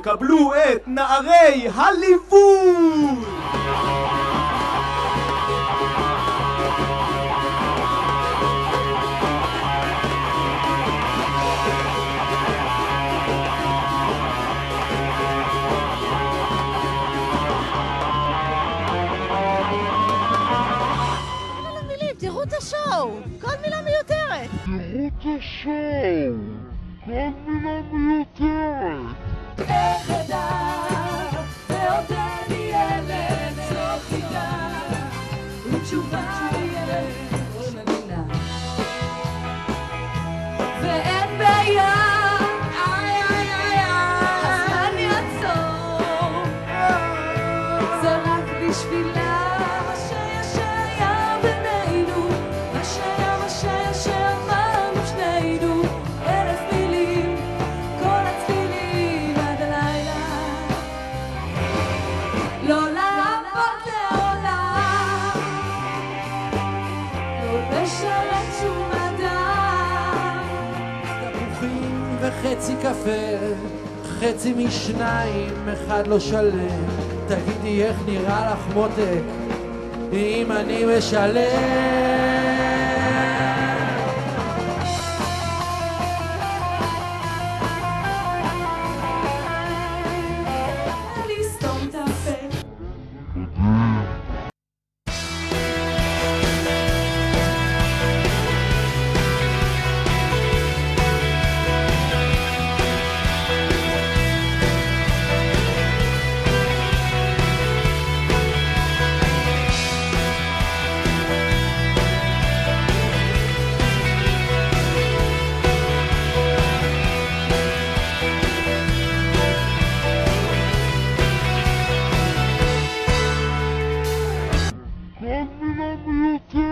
קבלו את נערי הליווי! תראו את השואו, כל מילה מיותרת. תראו את השואו, כל מילה מיותרת. איך אדע, ועודד ילד, סוף תדע, ותשובה ילד, ונמינה. ואין בעיה, הזמן יעצור, זה רק בשבילה. וחצי קפה, חצי משניים, אחד לא שלם. תגידי איך נראה לך מותק אם אני משלם? כל מילה מיותרת.